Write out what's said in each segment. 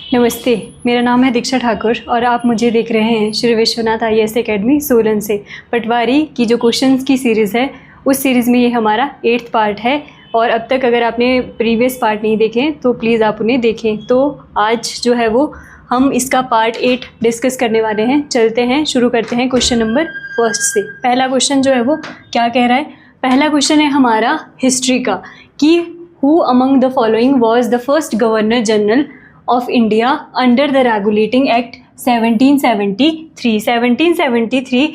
नमस्ते, मेरा नाम है दीक्षा ठाकुर और आप मुझे देख रहे हैं श्री विश्वनाथ IAS एकेडमी सोलन से। पटवारी की जो क्वेश्चंस की सीरीज़ है उस सीरीज़ में ये हमारा 8th पार्ट है और अब तक अगर आपने प्रीवियस पार्ट नहीं देखे तो प्लीज़ आप उन्हें देखें। तो आज जो है वो हम इसका पार्ट 8 डिस्कस करने वाले हैं। चलते हैं, शुरू करते हैं क्वेश्चन नंबर 1 से। पहला क्वेश्चन जो है वो क्या कह रहा है? पहला क्वेश्चन है हमारा हिस्ट्री का कि who among the following was the first governor general of India under the regulating act 1773। 1773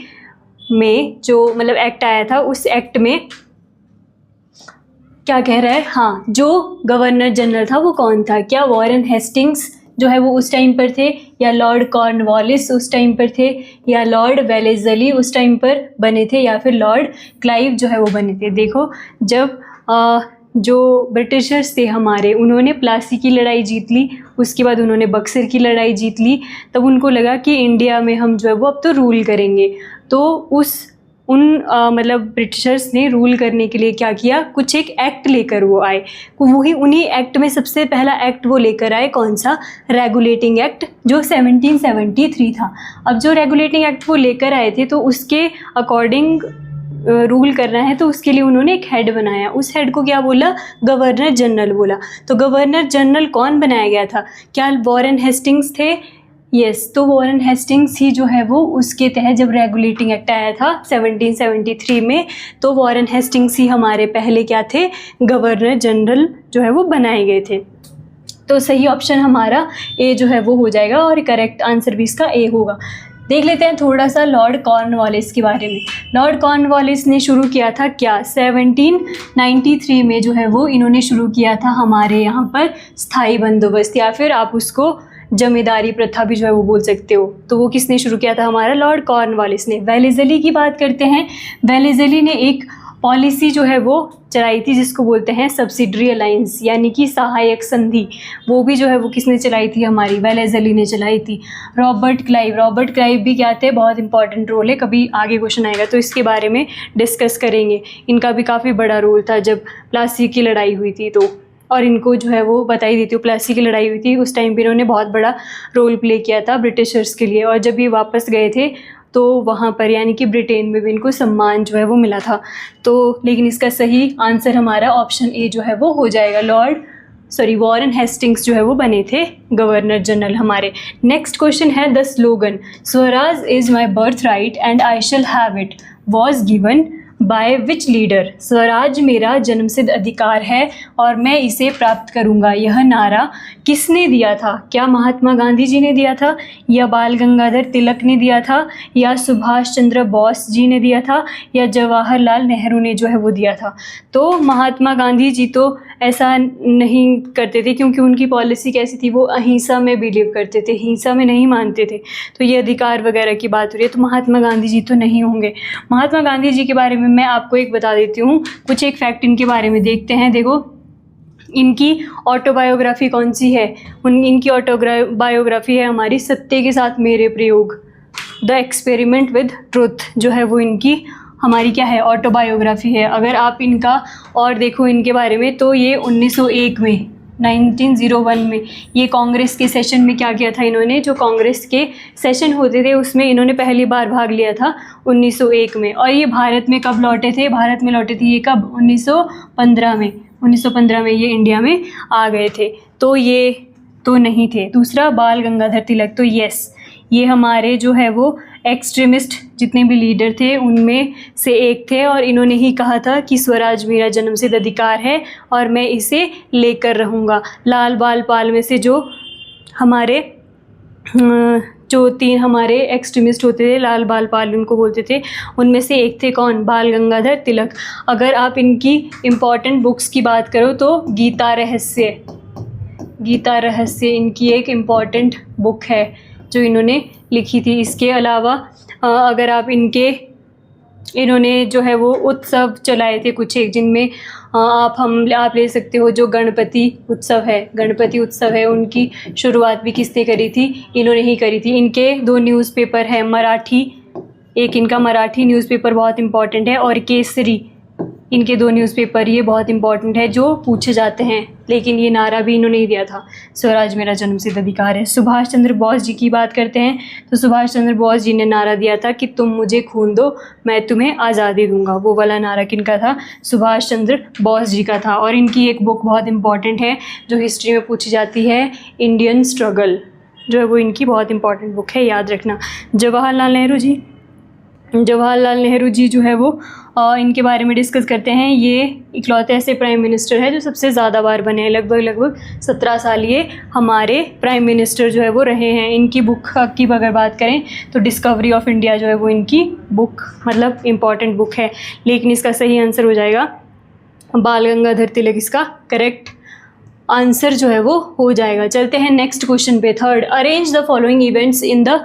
में जो मतलब एक्ट आया था, उस एक्ट में क्या कह रहा है? हाँ, जो गवर्नर जनरल था वो कौन था? क्या वॉरेन हेस्टिंग्स जो है वो उस टाइम पर थे, या लॉर्ड कॉर्नवालिस उस टाइम पर थे, या लॉर्ड वेलेस्ली उस टाइम पर बने थे, या फिर लॉर्ड क्लाइव जो है वो बने थे? देखो, जब जो ब्रिटिशर्स थे हमारे, उन्होंने प्लासी की लड़ाई जीत ली, उसके बाद उन्होंने बक्सर की लड़ाई जीत ली, तब उनको लगा कि इंडिया में हम जो है वो अब तो रूल करेंगे। तो मतलब ब्रिटिशर्स ने रूल करने के लिए क्या किया? कुछ एक एक्ट लेकर वो आए। वही उन्हीं एक्ट में सबसे पहला एक्ट वो लेकर आए, कौन सा? रेगुलेटिंग एक्ट, जो 1773 था। अब जो रेगुलेटिंग एक्ट वो लेकर आए थे तो उसके अकॉर्डिंग रूल करना है, तो उसके लिए उन्होंने एक हेड बनाया। उस हेड को क्या बोला? गवर्नर जनरल बोला। तो गवर्नर जनरल कौन बनाया गया था? क्या वॉरेन हेस्टिंग्स थे? यस, तो वॉरेन हेस्टिंग्स ही जो है वो उसके तहत जब रेगुलेटिंग एक्ट आया था 1773 में, तो वॉरेन हेस्टिंग्स ही हमारे पहले क्या थे? गवर्नर जनरल जो है वो बनाए गए थे। तो सही ऑप्शन हमारा ए जो है वो हो जाएगा और करेक्ट आंसर भी इसका ए होगा। देख लेते हैं थोड़ा सा लॉर्ड कॉर्नवालिस के बारे में। लॉर्ड कॉर्नवालिस ने शुरू किया था क्या? 1793 में जो है वो इन्होंने शुरू किया था हमारे यहाँ पर स्थायी बंदोबस्त, या फिर आप उसको जमींदारी प्रथा भी जो है वो बोल सकते हो। तो वो किसने शुरू किया था? हमारा लॉर्ड कॉर्नवालिस ने। वेलेस्ली की बात करते हैं। वेलेस्ली ने एक पॉलिसी जो है वो चलाई थी जिसको बोलते हैं सब्सिडरी अलायंस, यानी कि सहायक संधि। वो भी जो है वो किसने चलाई थी? हमारी वेलेस्ली ने चलाई थी। रॉबर्ट क्लाइव भी क्या थे? बहुत इंपॉर्टेंट रोल है, कभी आगे क्वेश्चन आएगा तो इसके बारे में डिस्कस करेंगे। इनका भी काफ़ी बड़ा रोल था जब प्लासी की लड़ाई हुई थी, तो और इनको जो है वो बताई देती हूँ, प्लासी की लड़ाई हुई थी उस टाइम पे इन्होंने बहुत बड़ा रोल प्ले किया था ब्रिटिशर्स के लिए। और जब ये वापस गए थे तो वहाँ पर यानी कि ब्रिटेन में भी इनको सम्मान जो है वो मिला था। तो लेकिन इसका सही आंसर हमारा ऑप्शन ए जो है वो हो जाएगा। वॉरेन हेस्टिंग्स जो है वो बने थे गवर्नर जनरल हमारे। नेक्स्ट क्वेश्चन है the slogan Swaraj is my birth right and I shall have it was given by which leader? Swaraj मेरा जन्मसिद्ध अधिकार है और मैं इसे प्राप्त करूंगा, यह नारा किसने दिया था? क्या महात्मा गांधी जी ने दिया था, या बाल गंगाधर तिलक ने दिया था, या सुभाष चंद्र बोस जी ने दिया था, या जवाहरलाल नेहरू ने जो है वो दिया था? तो महात्मा गांधी जी तो ऐसा नहीं करते थे, क्योंकि उनकी पॉलिसी कैसी थी? वो अहिंसा में बिलीव करते थे, हिंसा में नहीं मानते थे। तो ये अधिकार वगैरह की बात हो रही है, तो महात्मा गांधी जी तो नहीं होंगे। महात्मा गांधी जी के बारे में मैं आपको एक बता देती हूँ, कुछ एक फैक्ट इनके बारे में देखते हैं। देखो, इनकी ऑटोबायोग्राफी कौन सी है? इनकी ऑटोबायोग्राफी है हमारी सत्य के साथ मेरे प्रयोग, द एक्सपेरिमेंट विद ट्रुथ, जो है वो इनकी हमारी क्या है? ऑटोबायोग्राफी है। अगर आप इनका और देखो इनके बारे में, तो ये 1901 में 1901 में ये कांग्रेस के सेशन में क्या किया था इन्होंने? जो कांग्रेस के सेशन होते थे उसमें इन्होंने पहली बार भाग लिया था 1901 में। और ये भारत में कब लौटे थे? भारत में लौटे थे ये कब? 1915 में। 1915 में ये इंडिया में आ गए थे। तो ये तो नहीं थे। दूसरा, बाल गंगाधर तिलक, तो यस, ये हमारे जो है वो एक्सट्रीमिस्ट जितने भी लीडर थे उनमें से एक थे, और इन्होंने ही कहा था कि स्वराज मेरा जन्मसिद्ध अधिकार है और मैं इसे लेकर रहूँगा। लाल बाल पाल में से जो हमारे जो 3 हमारे एक्सट्रीमिस्ट होते थे, लाल बाल पाल उनको बोलते थे, उनमें से एक थे कौन? बाल गंगाधर तिलक। अगर आप इनकी इम्पॉर्टेंट बुक्स की बात करो तो गीता रहस्य इनकी एक इम्पॉर्टेंट बुक है जो इन्होंने लिखी थी। इसके अलावा अगर आप इन्होंने जो है वो उत्सव चलाए थे कुछ एक, जिनमें आप ले सकते हो जो गणपति उत्सव है, उनकी शुरुआत भी किसने करी थी? इन्होंने ही करी थी। इनके 2 न्यूज़पेपर है मराठी, एक इनका मराठी न्यूज़पेपर बहुत इंपॉर्टेंट है, और केसरी, इनके 2 न्यूज़पेपर ये बहुत इंपॉर्टेंट है जो पूछे जाते हैं, लेकिन ये नारा भी इन्होंने ही दिया था, स्वराज मेरा जन्मसिद्ध अधिकार है। सुभाष चंद्र बोस जी की बात करते हैं तो सुभाष चंद्र बोस जी ने नारा दिया था कि तुम मुझे खून दो मैं तुम्हें आज़ादी दूंगा। वो वाला नारा किनका था? सुभाष चंद्र बोस जी का था। और इनकी एक बुक बहुत इंपॉर्टेंट है जो हिस्ट्री में पूछी जाती है, इंडियन स्ट्रगल, जो है वो इनकी बहुत इंपॉर्टेंट बुक है, याद रखना। जवाहरलाल नेहरू जी जो है वो इनके बारे में डिस्कस करते हैं। ये इकलौते ऐसे प्राइम मिनिस्टर है जो सबसे ज़्यादा बार बने हैं, लगभग 17 साल ये हमारे प्राइम मिनिस्टर जो है वो रहे हैं। इनकी बुक की अगर बात करें तो डिस्कवरी ऑफ इंडिया जो है वो इनकी बुक मतलब इम्पॉर्टेंट बुक है, लेकिन इसका सही आंसर हो जाएगा बाल गंगाधर तिलक, इसका करेक्ट आंसर जो है वो हो जाएगा। चलते हैं नेक्स्ट क्वेश्चन पे, third, arrange the following events in the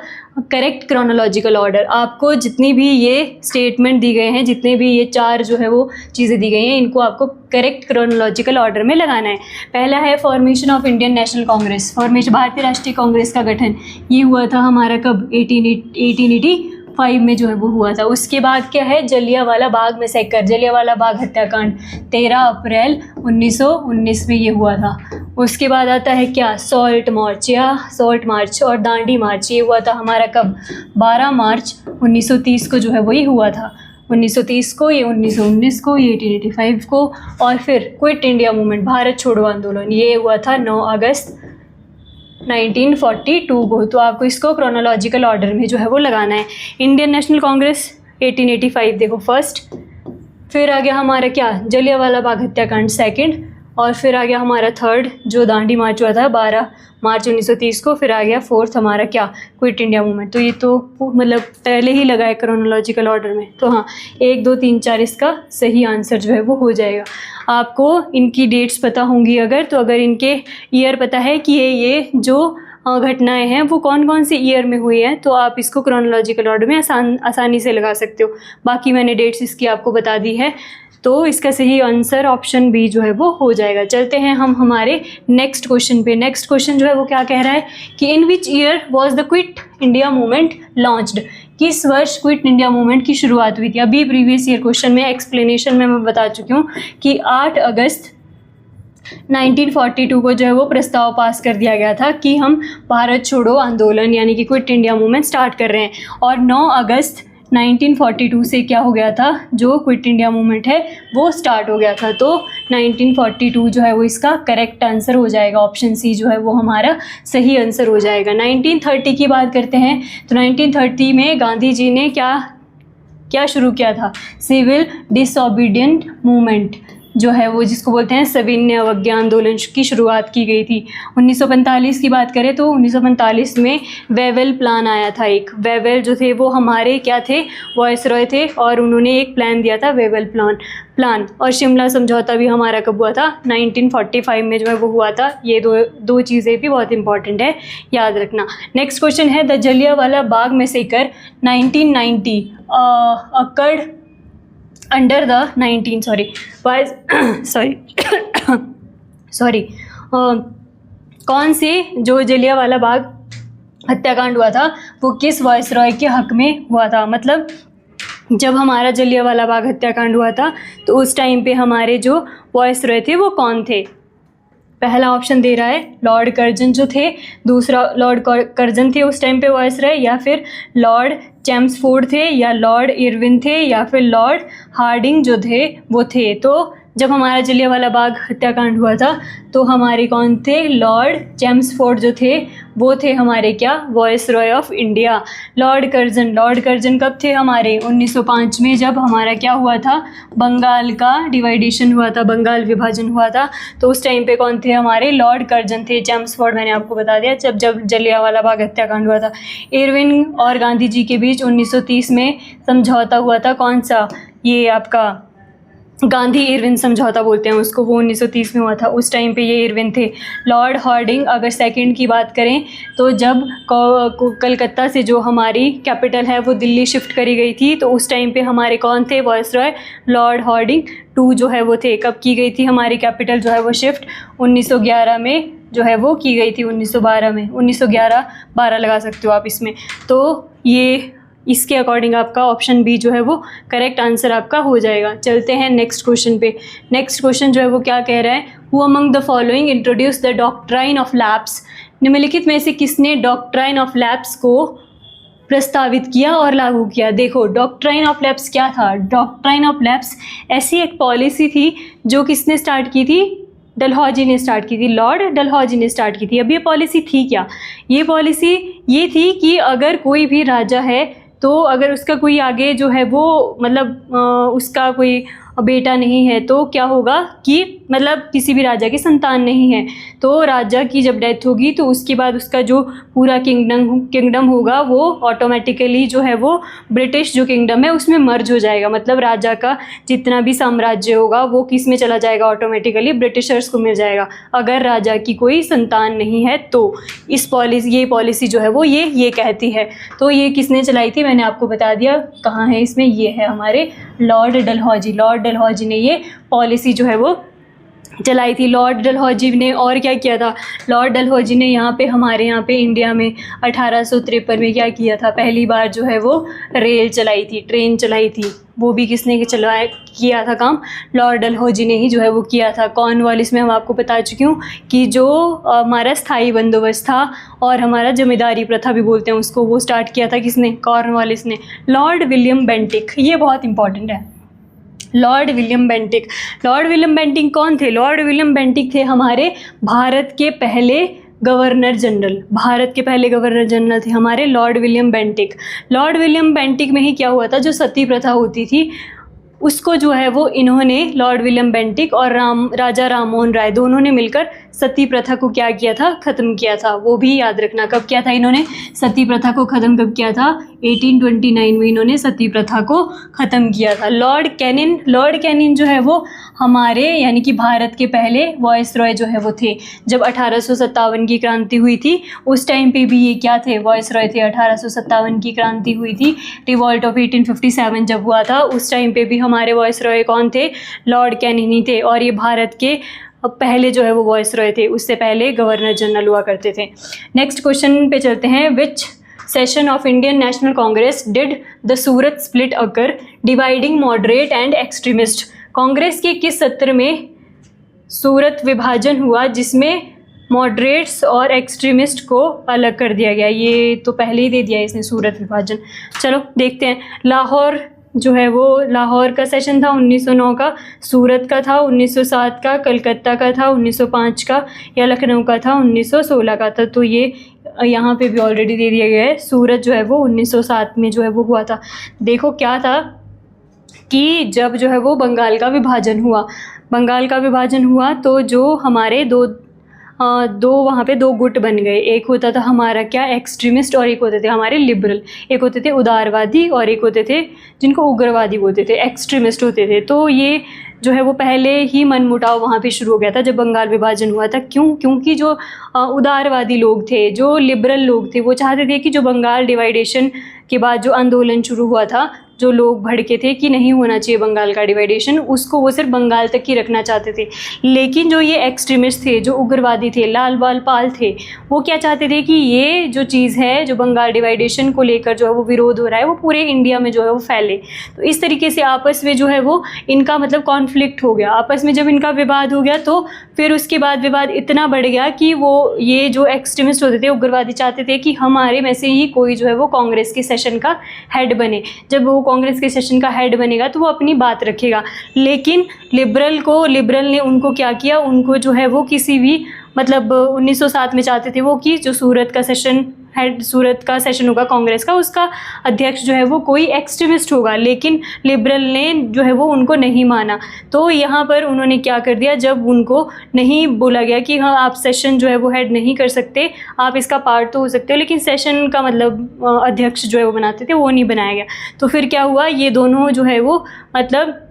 correct chronological order. आपको जितनी भी ये स्टेटमेंट दी गए हैं, जितने भी ये 4 जो है वो चीज़ें दी गई हैं, इनको आपको करेक्ट क्रोनोलॉजिकल ऑर्डर में लगाना है। पहला है formation of Indian national Congress, formation भारतीय राष्ट्रीय कांग्रेस का गठन, ये हुआ था हमारा कब? 1885 में जो है वो हुआ था। उसके बाद क्या है? जलियांवाला बाग मैसेकर, जलियांवाला बाग हत्याकांड 13 अप्रैल 1919 में ये हुआ था। उसके बाद आता है क्या? सॉल्ट मार्च और दांडी मार्च, ये हुआ था हमारा कब? 12 मार्च 1930 को जो है वही हुआ था। 1930 को, ये 1919 को, ये 1885 को। और फिर क्विट इंडिया मूवमेंट, भारत छोड़ो आंदोलन, ये हुआ था 9 अगस्त 1942 को। तो आपको इसको क्रोनोलॉजिकल ऑर्डर में जो है वो लगाना है। इंडियन नेशनल कांग्रेस 1885 देखो फर्स्ट, फिर आ गया हमारा क्या? जलियांवाला बाग हत्याकांड सेकंड, और फिर आ गया हमारा थर्ड जो दांडी मार्च हुआ था 12 मार्च 1930 को, फिर आ गया फोर्थ हमारा क्या? Quit India movement. तो ये तो मतलब पहले ही लगा है क्रोनोलॉजिकल ऑर्डर में, तो हाँ 1 2 3 4 इसका सही आंसर जो है वो हो जाएगा। आपको इनकी डेट्स पता होंगी अगर, तो अगर इनके ईयर पता है कि ये जो घटनाएं हैं वो कौन कौन से ईयर में हुई हैं, तो आप इसको क्रोनोलॉजिकल ऑर्डर में आसानी से लगा सकते हो। बाकी मैंने डेट्स इसकी आपको बता दी है, तो इसका सही आंसर ऑप्शन बी जो है वो हो जाएगा। चलते हैं हम हमारे नेक्स्ट क्वेश्चन पे। नेक्स्ट क्वेश्चन जो है वो क्या कह रहा है कि in which year was the quit India movement launched, किस वर्ष क्विट इंडिया मूवमेंट की शुरुआत हुई थी। अभी प्रीवियस ईयर क्वेश्चन में एक्सप्लेनेशन में मैं बता चुकी हूँ कि 8 अगस्त 1942 को जो है वो प्रस्ताव पास कर दिया गया था कि हम भारत छोड़ो आंदोलन यानी कि क्विट इंडिया मूवमेंट स्टार्ट कर रहे हैं, और 9 अगस्त 1942 से क्या हो गया था? जो क्विट इंडिया मूवमेंट है वो स्टार्ट हो गया था। तो 1942 जो है वो इसका करेक्ट आंसर हो जाएगा, ऑप्शन सी जो है वो हमारा सही आंसर हो जाएगा। 1930 की बात करते हैं तो 1930 में गांधी जी ने क्या शुरू किया था? सिविल डिसओबीडिएंट मूवमेंट जो है वो, जिसको बोलते हैं सविनय अवज्ञा आंदोलन की शुरुआत की गई थी। 1945 की बात करें तो 1945 में वेवेल प्लान आया था। एक वेवेल जो थे वो हमारे क्या थे? वायसरॉय थे, और उन्होंने एक प्लान दिया था वेवेल प्लान। और शिमला समझौता भी हमारा कब हुआ था? 1945 में जो है वो हुआ था। ये दो चीज़ें भी बहुत इंपॉर्टेंट है, याद रखना। नेक्स्ट क्वेश्चन है the Jallianwala Bagh massacre 1990 occurred under the 19 कौन से जो जलियांवाला बाग हत्याकांड हुआ था वो किस वायसरॉय के हक में हुआ था? मतलब जब हमारा जलियांवाला बाग हत्याकांड हुआ था तो उस टाइम पे हमारे जो वायसरॉय थे वो कौन थे? पहला ऑप्शन दे रहा है लॉर्ड कर्जन जो थे, दूसरा लॉर्ड कर्जन थे उस टाइम पे वायसरॉय, या फिर लॉर्ड चैम्सफोर्ड थे, या लॉर्ड इरविन थे, या फिर लॉर्ड हार्डिंग जो थे वो थे। तो जब हमारा जलियांवाला बाग हत्याकांड हुआ था तो हमारे कौन थे? लॉर्ड चैम्सफोर्ड जो थे वो थे हमारे क्या? Viceroy of India. Lord Curzon कब थे हमारे? 1905 में, जब हमारा क्या हुआ था? बंगाल का डिवाइडेशन हुआ था, बंगाल विभाजन हुआ था, तो उस टाइम पे कौन थे हमारे? लॉर्ड कर्जन थे। चैम्सफोर्ड मैंने आपको बता दिया जब जलियांवाला बाग हत्याकांड हुआ था। इरविन और गांधी जी के बीच 1930 में समझौता हुआ था, कौन सा? ये आपका गांधी इरविन समझौता बोलते हैं उसको, वो 1930 में हुआ था। उस टाइम पे ये इरविन थे। लॉर्ड हार्डिंग अगर सेकंड की बात करें तो जब कलकत्ता से जो हमारी कैपिटल है वो दिल्ली शिफ्ट करी गई थी, तो उस टाइम पे हमारे कौन थे? वायसरॉय लॉर्ड हार्डिंग 2 जो है वो थे। कब की गई थी हमारी कैपिटल जो है वो शिफ्ट? 1911 में जो है वो की गई थी, 1912 में, 1911-12 लगा सकते हो आप इसमें। तो ये इसके अकॉर्डिंग आपका ऑप्शन बी जो है वो करेक्ट आंसर आपका हो जाएगा। चलते हैं नेक्स्ट क्वेश्चन पे। नेक्स्ट क्वेश्चन जो है वो क्या कह रहा है, who among the following introduce the doctrine of lapse. निम्नलिखित में से किसने डॉक्ट्राइन ऑफ लैप्स को प्रस्तावित किया और लागू किया। देखो डॉक्ट्राइन ऑफ लैप्स क्या था, डॉक्ट्राइन ऑफ लैप्स ऐसी एक पॉलिसी थी जो किसने स्टार्ट की थी, डलहौजी ने स्टार्ट की थी, लॉर्ड डलहौजी ने स्टार्ट की थी। अब ये पॉलिसी थी क्या, ये पॉलिसी ये थी कि अगर कोई भी राजा है तो अगर उसका कोई आगे जो है वो मतलब उसका कोई बेटा नहीं है तो क्या होगा कि मतलब किसी भी राजा की संतान नहीं है तो राजा की जब डेथ होगी तो उसके बाद उसका जो पूरा किंगडम होगा वो ऑटोमेटिकली जो है वो ब्रिटिश जो किंगडम है उसमें मर्ज हो जाएगा। मतलब राजा का जितना भी साम्राज्य होगा वो किस में चला जाएगा, ऑटोमेटिकली ब्रिटिशर्स को मिल जाएगा अगर राजा की कोई संतान नहीं है तो। ये पॉलिसी जो है वो ये कहती है। तो ये किसने चलाई थी, मैंने आपको बता दिया कहाँ है इसमें, ये है हमारे लॉर्ड डलहौजी। लॉर्ड डलहौजी ने ये पॉलिसी जो है वो चलाई थी। लॉर्ड डलहौजी ने और क्या किया था, लॉर्ड डलहौजी ने हमारे यहाँ पे इंडिया में 1853 में क्या किया था, पहली बार जो है वो रेल चलाई थी, ट्रेन चलाई थी। वो भी किसने किया था काम, लॉर्ड डलहौजी ने ही जो है वो किया था। कॉर्नवालिस में हम आपको बता चुकी हूँ कि जो हमारा स्थायी बंदोबस्त था और हमारा जमींदारी प्रथा भी बोलते हैं उसको, वो स्टार्ट किया था किसने, कॉर्नवालिस ने। लॉर्ड विलियम बेंटिक, ये बहुत इंपॉर्टेंट है, Lord William Bentinck. Lord William Bentinck कौन थे, लॉर्ड विलियम बेंटिक थे हमारे भारत के पहले गवर्नर जनरल। भारत के पहले गवर्नर जनरल थे हमारे Lord William Bentinck. Lord William Bentinck में ही क्या हुआ था, जो सती प्रथा होती थी उसको जो है वो इन्होंने, लॉर्ड विलियम बेंटिक और राजा राम मोहन राय दोनों ने मिलकर सती प्रथा को क्या किया था, ख़त्म किया था। वो भी याद रखना, कब किया था इन्होंने सती प्रथा को ख़त्म, कब किया था, 1829 में इन्होंने सती प्रथा को ख़त्म किया था। लॉर्ड कैनिन जो है वो हमारे यानी कि भारत के पहले वॉइसरॉय जो है वो थे। जब 1857 की क्रांति हुई थी उस टाइम पे भी ये क्या थे, वॉइसरॉय थे। 1857 की क्रांति हुई थी, रिवॉल्ट ऑफ 1857 जब हुआ था उस टाइम पे भी हमारे वॉइसरॉय कौन थे, लॉर्ड कैनिन ही थे। और ये भारत के पहले जो है वो वॉइसरॉय थे, उससे पहले गवर्नर जनरल हुआ करते थे। नेक्स्ट क्वेश्चन पे चलते हैं। विच session of Indian national Congress did the Surat split occur, dividing moderate and extremist. Congress के किस सत्र में सूरत विभाजन हुआ जिसमें मॉडरेट्स और एक्सट्रीमिस्ट को अलग कर दिया गया। ये तो पहले ही दे दिया इसने सूरत विभाजन। चलो देखते हैं। लाहौर जो है वो, लाहौर का सेशन था 1909 का, सूरत का था 1907 का, कलकत्ता का था 1905 का, या लखनऊ का था 1916 का था। तो ये यहाँ पे भी ऑलरेडी दे दिया गया है। सूरत जो है वो 1907 में जो है वो हुआ था। देखो क्या था कि जब जो है वो बंगाल का विभाजन हुआ तो जो हमारे दो वहाँ पे दो गुट बन गए। एक होता था हमारा क्या, एक्सट्रीमिस्ट, और एक होते थे हमारे लिबरल। एक होते थे उदारवादी और एक होते थे जिनको उग्रवादी बोलते थे, एक्सट्रीमिस्ट होते थे। तो ये जो है वो पहले ही मनमुटाव वहाँ पे शुरू हो गया था जब बंगाल विभाजन हुआ था। क्योंकि जो उदारवादी लोग थे, जो लिबरल लोग थे, वो चाहते थे कि जो बंगाल डिवाइडेशन के बाद जो आंदोलन शुरू हुआ था, जो लोग भड़के थे कि नहीं होना चाहिए बंगाल का डिवाइडेशन, उसको वो सिर्फ बंगाल तक ही रखना चाहते थे। लेकिन जो ये एक्सट्रीमिस्ट थे, जो उग्रवादी थे, लाल बाल पाल थे, वो क्या चाहते थे कि ये जो चीज़ है, जो बंगाल डिवाइडेशन को लेकर जो है वो विरोध हो रहा है, वो पूरे इंडिया में जो है वो फैले। तो इस तरीके से आपस में जो है वो इनका मतलब कॉन्फ्लिक्ट हो गया। आपस में जब इनका विवाद हो गया तो फिर उसके बाद विवाद इतना बढ़ गया कि ये जो एक्सट्रीमिस्ट होते थे, उग्रवादी, चाहते थे कि हमारे में से ही कोई जो है वो कांग्रेस के सेशन का हेड बने। जब वो कांग्रेस के सेशन का हेड बनेगा तो वो अपनी बात रखेगा। लेकिन लिबरल ने उनको क्या किया, उनको जो है वो किसी भी मतलब 1907 में चाहते थे वो कि जो सूरत का सेशन होगा कांग्रेस का, उसका अध्यक्ष जो है वो कोई एक्सट्रीमिस्ट होगा। लेकिन लिबरल ने जो है वो उनको नहीं माना। तो यहाँ पर उन्होंने क्या कर दिया, जब उनको नहीं बोला गया कि हाँ आप सेशन जो है वो हेड नहीं कर सकते, आप इसका पार्ट तो हो सकते हो, लेकिन सेशन का मतलब अध्यक्ष जो है वो बनाते थे, वो नहीं बनाया गया। तो फिर क्या हुआ, ये दोनों जो है वो मतलब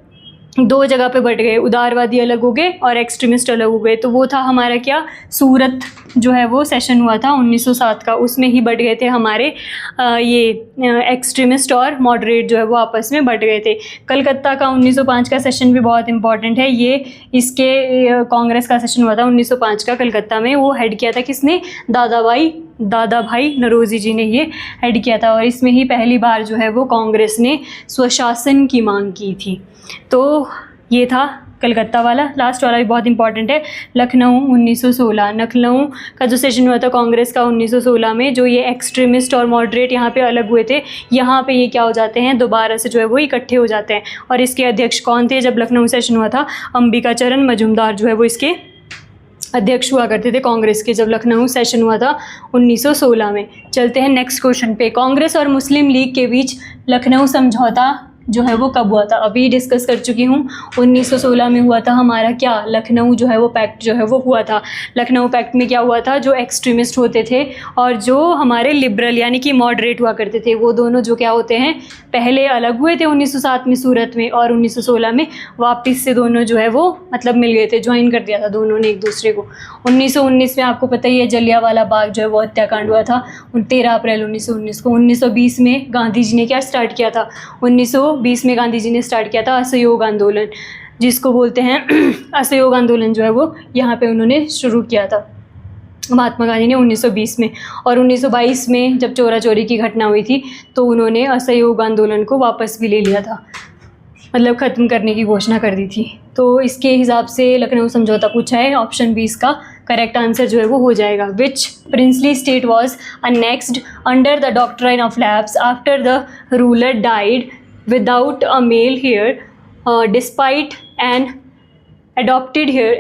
दो जगह पे बट गए, उदारवादी अलग हो गए और एक्सट्रीमिस्ट अलग हो गए। तो वो था हमारा क्या, सूरत जो है वो सेशन हुआ था 1907 का, उसमें ही बट गए थे हमारे ये एक्सट्रीमिस्ट और मॉडरेट जो है वो आपस में बट गए थे। कलकत्ता का 1905 का सेशन भी बहुत इंपॉर्टेंट है। ये इसके कांग्रेस का सेशन हुआ था 1905 का कलकत्ता में, वो हेड किया था किसने, दादाभाई दादा भाई नौरोजी जी ने ये ऐड किया था और इसमें ही पहली बार जो है वो कांग्रेस ने स्वशासन की मांग की थी। तो ये था कलकत्ता वाला। लास्ट वाला भी बहुत इंपॉर्टेंट है, लखनऊ 1916। लखनऊ का जो सेशन हुआ था कांग्रेस का 1916 में, जो ये एक्सट्रीमिस्ट और मॉडरेट यहाँ पे अलग हुए थे, यहाँ पे ये क्या हो जाते हैं, दोबारा से जो है वो इकट्ठे हो जाते हैं। और इसके अध्यक्ष कौन थे जब लखनऊ सेशन हुआ था? अंबिका चरण मजूमदार जो है वो इसके अध्यक्ष हुआ करते थे कांग्रेस के, जब लखनऊ सेशन हुआ था 1916 में। चलते हैं नेक्स्ट क्वेश्चन पे। कांग्रेस और मुस्लिम लीग के बीच लखनऊ समझौता जो है वो कब हुआ था? अभी डिस्कस कर चुकी हूँ, 1916 में हुआ था हमारा क्या, लखनऊ जो है वो पैक्ट जो है वो हुआ था। लखनऊ पैक्ट में क्या हुआ था, जो एक्सट्रीमिस्ट होते थे और जो हमारे लिबरल यानी कि मॉडरेट हुआ करते थे, वो दोनों जो क्या होते हैं, पहले अलग हुए थे 1907 में सूरत में, और 1916 में वापस से दोनों जो है वो मतलब मिल गए थे, ज्वाइन कर दिया था दोनों ने एक दूसरे को। 1919 में आपको पता ही है जलियांवाला बाग जो है वो हत्याकांड हुआ था 13 अप्रैल 1919 को। 1920 में गांधी जी ने क्या स्टार्ट किया था, 1920 में गांधी जी ने स्टार्ट किया था असहयोग आंदोलन, जिसको बोलते हैं असहयोग आंदोलन जो है वो यहाँ पे उन्होंने शुरू किया था महात्मा गांधी ने 1920 में। और 1922 में जब चोरा चोरी की घटना हुई थी तो उन्होंने असहयोग आंदोलन को वापस भी ले लिया था, मतलब ख़त्म करने की घोषणा कर दी थी। तो इसके हिसाब से लखनऊ समझौता पूछा है, ऑप्शन बी इसका करेक्ट आंसर जो है वो हो जाएगा। Which princely state was annexed under the doctrine of lapse after the ruler died without a male heir despite an adopted heir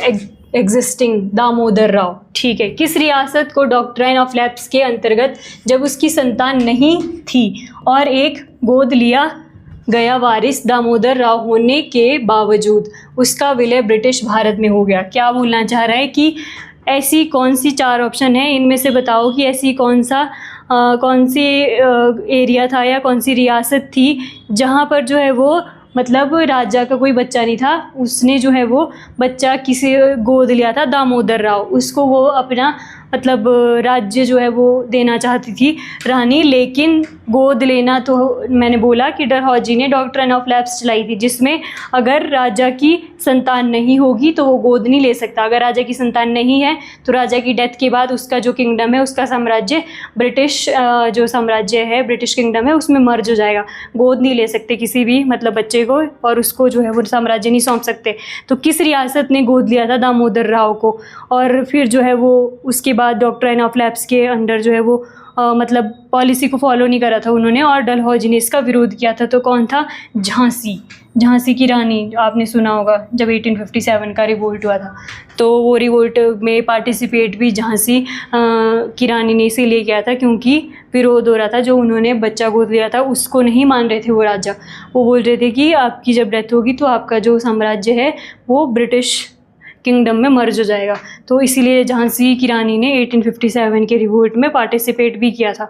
existing? Damodar Rao. ठीक है, किस रियासत को डॉक्ट्राइन ऑफ लैप्स के अंतर्गत जब उसकी संतान नहीं थी और एक गोद लिया गया वारिस दामोदर राव होने के बावजूद उसका विलय ब्रिटिश भारत में हो गया? क्या बोलना चाह रहा है कि ऐसी कौन सी 4 ऑप्शन है, इनमें से बताओ कि ऐसी कौन सी एरिया था या कौन सी रियासत थी जहाँ पर जो है वो मतलब राजा का कोई बच्चा नहीं था, उसने जो है वो बच्चा किसी गोद लिया था, दामोदर राव, उसको वो अपना मतलब राज्य जो है वो देना चाहती थी रानी, लेकिन गोद लेना तो मैंने बोला कि डलहौजी ने डॉक्ट्राइन ऑफ लैप्स चलाई थी, जिसमें अगर राजा की संतान नहीं होगी तो वो गोद नहीं ले सकता। अगर राजा की संतान नहीं है तो राजा की डेथ के बाद उसका जो किंगडम है, उसका साम्राज्य, ब्रिटिश जो साम्राज्य है, ब्रिटिश किंगडम है, उसमें मर्ज हो जाएगा। गोद नहीं ले सकते किसी भी मतलब बच्चे को, और उसको जो है वो साम्राज्य नहीं सौंप सकते। तो किस रियासत ने गोद लिया था दामोदर राव को, और फिर जो है वो उसके बाद डॉक्ट्राइन ऑफ लैप्स के अंडर जो है वो मतलब पॉलिसी को फॉलो नहीं करा था उन्होंने, और डलहौजी ने इसका विरोध किया था। तो कौन था? झांसी की रानी, आपने सुना होगा जब 1857 का रिवोल्ट हुआ था, तो वो रिवोल्ट में पार्टिसिपेट भी झांसी की रानी ने इसीलिए किया था क्योंकि विरोध हो रहा था, जो उन्होंने बच्चा गोद लिया था उसको नहीं मान रहे थे वो राजा। वो बोल रहे थे कि आपकी जब डेथ होगी तो आपका जो साम्राज्य है वो ब्रिटिश किंगडम में मर्ज हो जाएगा। तो इसीलिए झांसी की रानी ने 1857 के रिवोल्ट में पार्टिसिपेट भी किया था।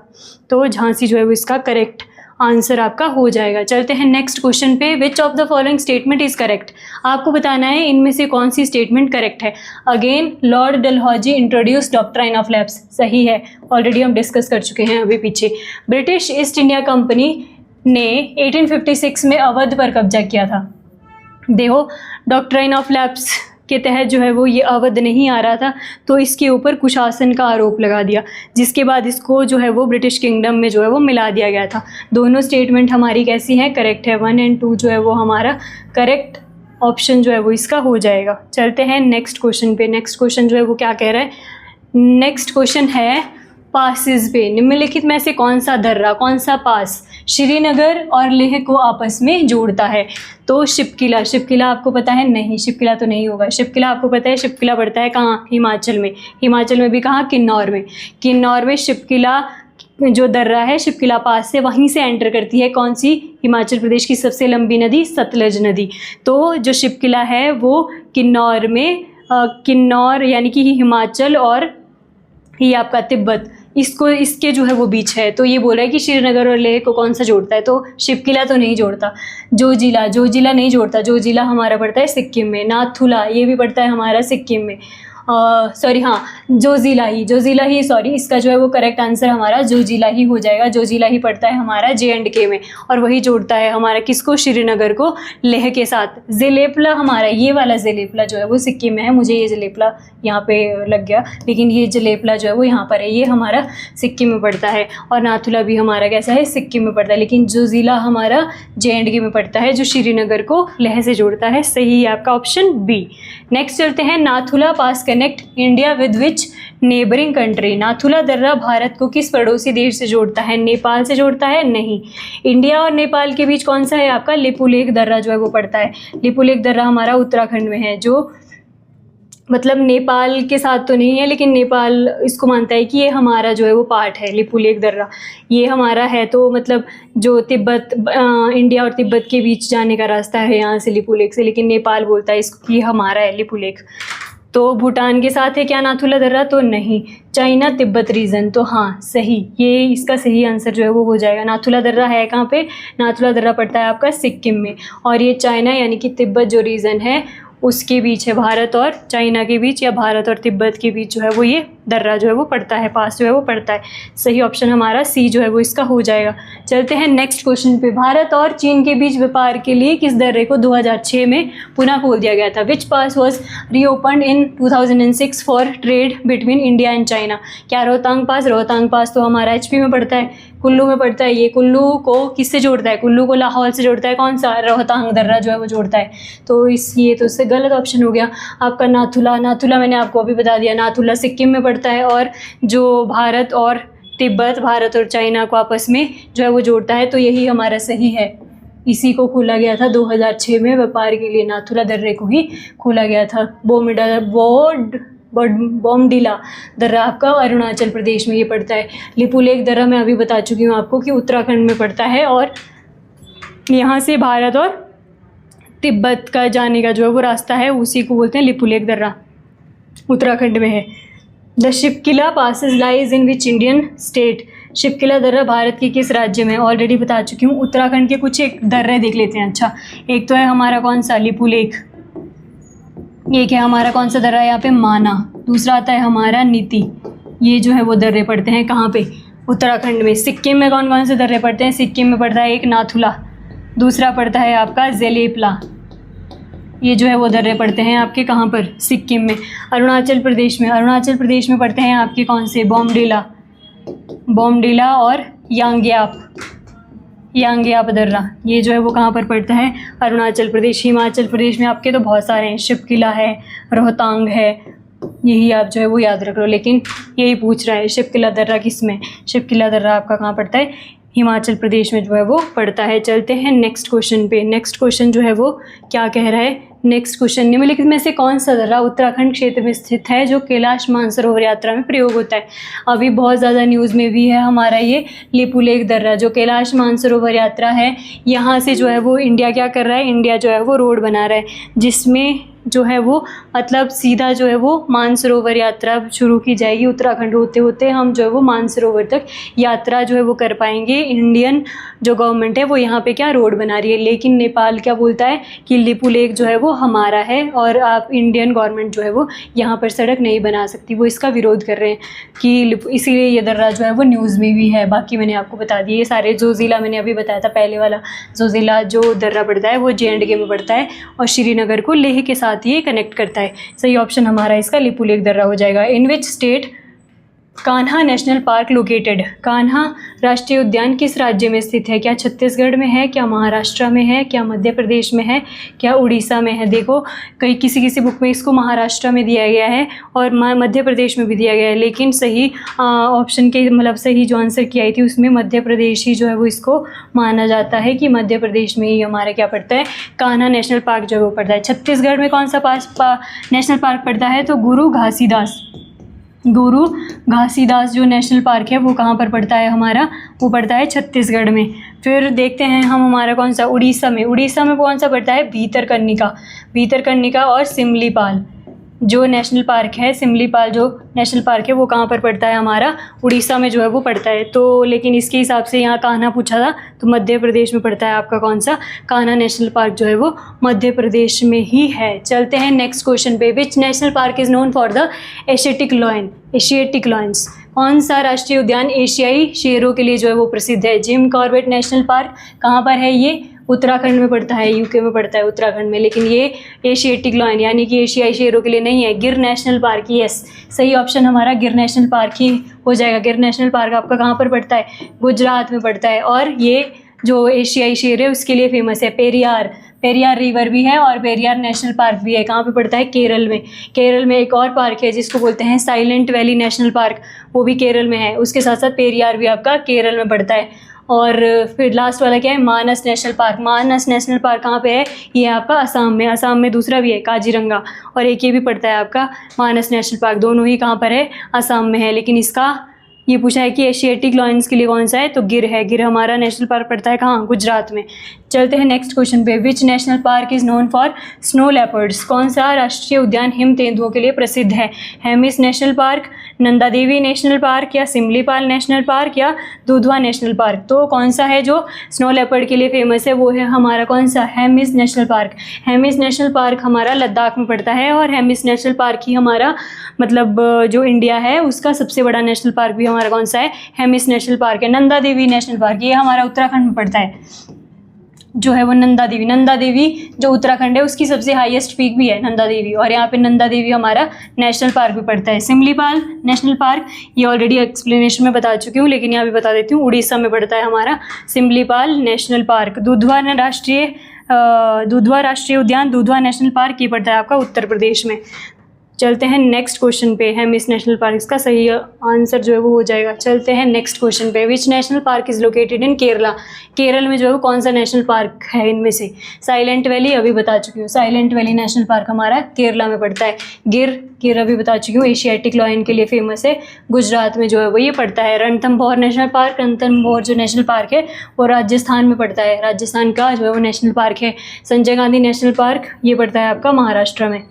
तो झांसी जो है वो इसका करेक्ट आंसर आपका हो जाएगा। चलते हैं नेक्स्ट क्वेश्चन पे। Which of the following statement is correct? आपको बताना है इनमें से कौन सी स्टेटमेंट करेक्ट है। Again Lord Dalhousie introduce doctrine of lapse, सही है, ऑलरेडी हम डिस्कस कर चुके हैं अभी पीछे। ब्रिटिश ईस्ट इंडिया कंपनी ने 1856 में अवध पर कब्जा किया था। देखो डॉक्ट्राइन ऑफ लैप्स के तहत जो है वो ये अवध नहीं आ रहा था, तो इसके ऊपर कुशासन का आरोप लगा दिया, जिसके बाद इसको जो है वो ब्रिटिश किंगडम में जो है वो मिला दिया गया था। दोनों स्टेटमेंट हमारी कैसी हैं? करेक्ट है। 1 और 2 जो है वो हमारा करेक्ट ऑप्शन जो है वो इसका हो जाएगा। चलते हैं नेक्स्ट क्वेश्चन पे। नेक्स्ट क्वेश्चन जो है वो क्या कह रहा है? नेक्स्ट क्वेश्चन है पासिस पे निम्नलिखित में से कौन सा दर्रा, कौन सा पास श्रीनगर और लेह को आपस में जोड़ता है? तो शिपकिला। शिपकिला आपको पता है? नहीं, शिपकिला तो नहीं होगा। शिपकिला आपको पता है? शिपकिला पड़ता है कहाँ? हिमाचल में। हिमाचल में भी कहाँ? किन्नौर में। किन्नौर में शिपकिला जो दर्रा है शिपकिला पास से, वहीं से एंटर करती है कौन सी? हिमाचल प्रदेश की सबसे लंबी नदी सतलज नदी। तो जो शिपकिला है वो किन्नौर में, किन्नौर यानी कि हिमाचल और ये आपका तिब्बत, इसके जो है वो बीच है। तो ये बोल रहा है कि श्रीनगर और लेह को कौन सा जोड़ता है? तो शिपकिला तो नहीं जोड़ता। जोजिला नहीं जोड़ता। जोजिला हमारा पड़ता है सिक्किम में। नाथुला ये भी पड़ता है हमारा सिक्किम में। सॉरी हाँ, जोजिला ही सॉरी, इसका जो है वो करेक्ट आंसर हमारा जोजिला ही हो जाएगा। जोजिला ही पड़ता है हमारा J&K में, और वही जोड़ता है हमारा किसको, श्रीनगर को लेह के साथ। ज़ेलेपला हमारा, ये वाला ज़ेलेपला जो है वो सिक्किम में है, मुझे ये ज़ेलेपला यहाँ पे लग गया, लेकिन ये ज़ेलेपला जो है वो यहाँ पर है, ये हमारा सिक्किम में पड़ता है। और नाथुला भी हमारा कैसा है, सिक्किम में पड़ता है, लेकिन जोजिला हमारा J&K में पड़ता है, जो श्रीनगर को लेह से जोड़ता है। सही है आपका ऑप्शन बी। नेक्स्ट चलते हैं, Nathu La pass connect India with which neighbouring country. Nathu La दर्रा भारत को किस पड़ोसी देश से जोड़ता है? नेपाल से जोड़ता है? नहीं। इंडिया और नेपाल के बीच कौन सा है आपका? लिपुलेख दर्रा जो है वो पड़ता है। लिपुलेख दर्रा हमारा उत्तराखंड में है, जो मतलब नेपाल के साथ तो नहीं है, लेकिन नेपाल इसको मानता है कि ये हमारा जो है वो पार्ट है। लिपुलेख दर्रा ये हमारा है, तो मतलब जो तिब्बत, इंडिया और तिब्बत के बीच जाने का रास्ता है यहाँ से लिपुलेख से, लेकिन नेपाल बोलता है इसको कि हमारा है लिपुलेख। तो भूटान के साथ है क्या नाथुला दर्रा? तो नहीं। चाइना तिब्बत रीजन, तो हाँ सही, ये इसका सही आंसर जो है वो हो जाएगा। नाथुला दर्रा है कहाँ पे? नाथुला दर्रा पड़ता है आपका सिक्किम में, और ये चाइना यानी कि तिब्बत जो रीजन है उसके बीच है, भारत और चाइना के बीच या भारत और तिब्बत के बीच जो है वो ये दर्रा जो है वो पड़ता है, पास जो है वो पड़ता है। सही ऑप्शन हमारा सी जो है वो इसका हो जाएगा। चलते हैं नेक्स्ट क्वेश्चन पे। भारत और चीन के बीच व्यापार के लिए किस दर्रे को 2006 में पुनः खोल दिया गया था? Which pass was reopened in 2006 for trade between India and China? क्या रोहतांग पास? रोहतांग पास तो हमारा HP में पड़ता है, कुल्लू में पड़ता है। ये कुल्लू को किससे जोड़ता है? कुल्लू को लाहौल से जोड़ता है। कौन सा? रोहतांग दर्रा जो है वो जोड़ता है। तो ये तो इससे गलत ऑप्शन हो गया आपका नाथुला। नाथुला मैंने आपको अभी बता दिया, नाथुला सिक्किम में पड़ता है, और जो भारत और तिब्बत, भारत और चाइना को आपस में जो है वो जोड़ता है, तो यही हमारा सही है। इसी को खोला गया था 2006 में व्यापार के लिए, नाथुला दर्रे को ही खोला गया था। बोमडिला दर्रा आपका अरुणाचल प्रदेश में ये पड़ता है। लिपुलेख दर्रा मैं अभी बता चुकी हूँ आपको कि उत्तराखंड में पड़ता है, और यहाँ से भारत और तिब्बत का जाने का जो है वो रास्ता है, उसी को बोलते हैं लिपुलेख दर्रा, उत्तराखंड में है। The Shipki La passes lies in which Indian state? Shipki La दर्रा भारत के किस राज्य में? ऑलरेडी बता चुकी हूँ। उत्तराखंड के कुछ एक दर्रे देख लेते हैं। अच्छा, एक तो है हमारा कौन सा? लिपुलेख। एक है हमारा कौन सा दर्रा यहाँ पे? माना। दूसरा आता है हमारा नीति। ये जो है वो दर्रे पड़ते हैं कहाँ पे? उत्तराखंड में। सिक्किम में कौन कौन से दर्रे पड़ते हैं? सिक्किम में पड़ता है एक नाथुला, दूसरा पड़ता है आपका ज़ेलेपला। ये जो है वो दर्रे पड़ते हैं आपके कहाँ पर? सिक्किम में। अरुणाचल प्रदेश में, अरुणाचल प्रदेश में पड़ते हैं आपके कौन से? बोमडिला और यांग्याप दर्रा। ये जो है वो कहाँ पर पड़ता है? अरुणाचल प्रदेश। हिमाचल प्रदेश में आपके तो बहुत सारे हैं, शिपकिला है, रोहतांग है, यही आप जो है वो याद रख लो। लेकिन यही पूछ रहा है शिपकिला दर्रा किस में? शिपकिला दर्रा आपका कहाँ पड़ता है? हिमाचल प्रदेश में जो है वो पड़ता है। चलते हैं नेक्स्ट क्वेश्चन पे। नेक्स्ट क्वेश्चन जो है वो क्या कह रहा है? नेक्स्ट क्वेश्चन, निम्नलिखित में से कौन सा दर्रा उत्तराखंड क्षेत्र में स्थित है जो कैलाश मानसरोवर यात्रा में प्रयोग होता है? अभी बहुत ज़्यादा न्यूज़ में भी है हमारा ये लिपुलेख दर्रा, जो कैलाश मानसरोवर यात्रा है। यहाँ से जो है वो इंडिया क्या कर रहा है? इंडिया जो है वो रोड बना रहा है, जिसमें जो है वो मतलब सीधा जो है वो मानसरोवर यात्रा शुरू की जाएगी। उत्तराखंड होते होते हम जो है वो मानसरोवर तक यात्रा जो है वो कर पाएंगे। इंडियन जो गवर्नमेंट है वो यहाँ पे क्या रोड बना रही है, लेकिन नेपाल क्या बोलता है कि लिपुलेख जो है वो हमारा है, और आप इंडियन गवर्नमेंट जो है वो यहाँ पर सड़क नहीं बना सकती। वो इसका विरोध कर रहे हैं कि इसीलिए ये दर्रा जो है वो न्यूज़ में भी है। बाकी मैंने आपको बता दिए ये सारे। जोजिला मैंने अभी बताया था, पहले वाला जोजिला जो दर्रा पड़ता है वो J&K में पड़ता है, और श्रीनगर को लेह के साथ ये कनेक्ट करता है। सही ऑप्शन हमारा इसका लिपुलेख दर्रा हो जाएगा। In which state Kanha national park located? Kanha राष्ट्रीय उद्यान किस राज्य में स्थित है? क्या छत्तीसगढ़ में है, क्या महाराष्ट्र में है, क्या मध्य प्रदेश में है, क्या उड़ीसा में है? देखो किसी बुक में इसको महाराष्ट्र में दिया गया है और मध्य प्रदेश में भी दिया गया है, लेकिन सही ऑप्शन के मतलब सही जो आंसर की आई थी उसमें मध्य प्रदेश ही जो है वो इसको माना जाता है कि मध्य प्रदेश में ही हमारा क्या पड़ता है? कान्हा नेशनल पार्क जो है वो पड़ता है। छत्तीसगढ़ में कौन सा नेशनल पार्क पड़ता है? तो गुरु घासीदास जो नेशनल पार्क है वो कहाँ पर पड़ता है हमारा? वो पड़ता है छत्तीसगढ़ में। फिर देखते हैं हम हमारा कौन सा? उड़ीसा में कौन सा पड़ता है? भीतरकनिका और सिमलीपाल। जो नेशनल पार्क है सिमलीपाल जो नेशनल पार्क है वो कहाँ पर पड़ता है, हमारा उड़ीसा में जो है वो पड़ता है। तो लेकिन इसके हिसाब से यहाँ कान्हा पूछा था तो मध्य प्रदेश में पड़ता है आपका कौन सा, कान्हा नेशनल पार्क जो है वो मध्य प्रदेश में ही है। चलते हैं नेक्स्ट क्वेश्चन पे। Which national park is known for the Asiatic lion, Asiatic lions. कौन सा राष्ट्रीय उद्यान एशियाई शेरों के लिए जो है वो प्रसिद्ध है। जिम कॉर्बेट नेशनल पार्क कहाँ पर है, ये उत्तराखंड में पड़ता है, यूके में पड़ता है उत्तराखंड में, लेकिन ये एशियाटिक लॉयन यानी कि एशियाई शेरों के लिए नहीं है। गिर नेशनल पार्क, यस सही ऑप्शन हमारा गिर नेशनल पार्क ही हो जाएगा। गिर नेशनल पार्क आपका कहाँ पर पड़ता है, गुजरात में पड़ता है, और ये जो एशियाई शेर है उसके लिए फेमस है। पेरियार, पेरियार रिवर भी है और पेरियार नेशनल पार्क भी है। कहाँ पे पड़ता है, केरल में। केरल में एक और पार्क है जिसको बोलते हैं साइलेंट वैली नेशनल पार्क, वो भी केरल में है। उसके साथ साथ पेरियार भी आपका केरल में पड़ता है। और फिर लास्ट वाला क्या है, मानस नेशनल पार्क। मानस नेशनल पार्क कहाँ पे है, ये आपका असम में। असम में दूसरा भी है काजीरंगा, और एक ये भी पड़ता है आपका मानस नेशनल पार्क। दोनों ही कहाँ पर है, असम में है। लेकिन इसका ये पूछा है कि एशियाटिक लॉयंस के लिए कौन सा है, तो गिर है। गिर हमारा नेशनल पार्क पड़ता है कहाँ, गुजरात में। चलते हैं नेक्स्ट क्वेश्चन पे। Which national park is known for snow leopards. कौन सा राष्ट्रीय उद्यान हिम तेंदुओं के लिए प्रसिद्ध है। Hemis national park, Nanda Devi national park, या सिमलीपाल नेशनल पार्क, या दुधवा नेशनल पार्क। तो कौन सा है जो स्नो लेपर्ड के लिए फेमस है, वो है हमारा कौन सा, Hemis national park. Hemis national park हमारा लद्दाख में पड़ता है, और हेमिस नेशनल पार्क ही हमारा मतलब जो इंडिया है उसका सबसे बड़ा नेशनल पार्क भी हमारा कौन सा है, हेमिस नेशनल पार्क है। नंदा देवी नेशनल पार्क ये हमारा उत्तराखंड में पड़ता है, जो है वो नंदा देवी। नंदा देवी जो उत्तराखंड है उसकी सबसे हाईएस्ट पीक भी है नंदा देवी, और यहाँ पे नंदा देवी हमारा नेशनल पार्क भी पड़ता है। सिमलीपाल नेशनल पार्क ये ऑलरेडी एक्सप्लेनेशन में बता चुकी हूँ, लेकिन यहाँ भी बता देती हूँ, उड़ीसा में पड़ता है हमारा सिमलीपाल नेशनल पार्क। दुधवा राष्ट्रीय उद्यान, दुधवा नेशनल पार्क ये पड़ता है आपका उत्तर प्रदेश में। चलते हैं नेक्स्ट क्वेश्चन पे। हेमिस नेशनल पार्क इसका सही आंसर जो है वो हो जाएगा। चलते हैं नेक्स्ट क्वेश्चन पे। Which national park is located in Kerala. Kerala में जो है वो कौन सा नेशनल पार्क है इनमें से। साइलेंट वैली अभी बता चुकी हूँ, साइलेंट वैली नेशनल पार्क हमारा केरला में पड़ता है। गिर अभी बता चुकी हूँ, एशियाटिक लॉयन के लिए फेमस है, गुजरात में जो है वो ये पड़ता है। रणथंभौर नेशनल पार्क, रणथंभौर जो नेशनल पार्क है वो राजस्थान में पड़ता है, राजस्थान का जो है वो नेशनल पार्क है। संजय गांधी नेशनल पार्क ये पड़ता है आपका महाराष्ट्र में,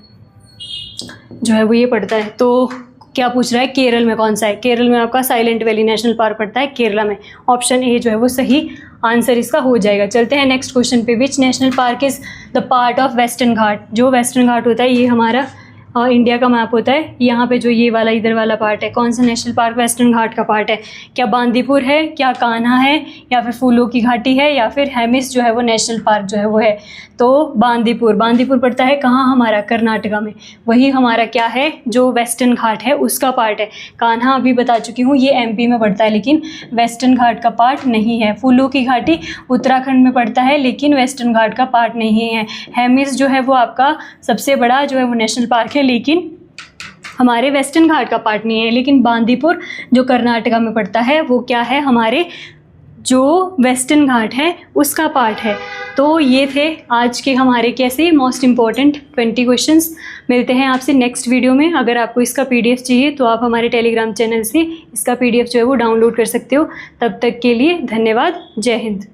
जो है वो ये पड़ता है। तो क्या पूछ रहा है, केरल में कौन सा है। केरल में आपका साइलेंट वैली नेशनल पार्क पड़ता है केरला में। ऑप्शन ए जो है वो सही आंसर इसका हो जाएगा। चलते हैं नेक्स्ट क्वेश्चन पे। Which national park is the part of western Ghat. जो वेस्टर्न घाट होता है ये हमारा इंडिया का मैप होता है। यहाँ पे जो ये वाला इधर वाला पार्ट है, कौन सा नेशनल पार्क वेस्टर्न घाट का पार्ट है। क्या बांदीपुर है, क्या कान्हा है, या फिर फूलों की घाटी है, या फिर हेमिस जो है वो नेशनल पार्क जो है वो है। तो बांदीपुर पड़ता है कहाँ, हमारा कर्नाटका में। वही हमारा क्या है, जो वेस्टर्न घाट है उसका पार्ट है। कान्हा अभी बता चुकी हूँ ये एमपी में पड़ता है, लेकिन वेस्टर्न घाट का पार्ट नहीं है। फूलों की घाटी उत्तराखंड में पड़ता है, लेकिन वेस्टर्न घाट का पार्ट नहीं है। हेमिस जो है वो आपका सबसे बड़ा जो है वो नेशनल पार्क है, लेकिन हमारे वेस्टर्न घाट का पार्ट नहीं है। लेकिन बांदीपुर जो कर्नाटका में पड़ता है वो क्या है, हमारे जो वेस्टर्न घाट है उसका पार्ट है। तो ये थे आज के हमारे कैसे मोस्ट इम्पॉर्टेंट 20 क्वेश्चंस। मिलते हैं आपसे नेक्स्ट वीडियो में। अगर आपको इसका पीडीएफ चाहिए तो आप हमारे टेलीग्राम चैनल से इसका पीडीएफ जो है वो डाउनलोड कर सकते हो। तब तक के लिए धन्यवाद। जय हिंद।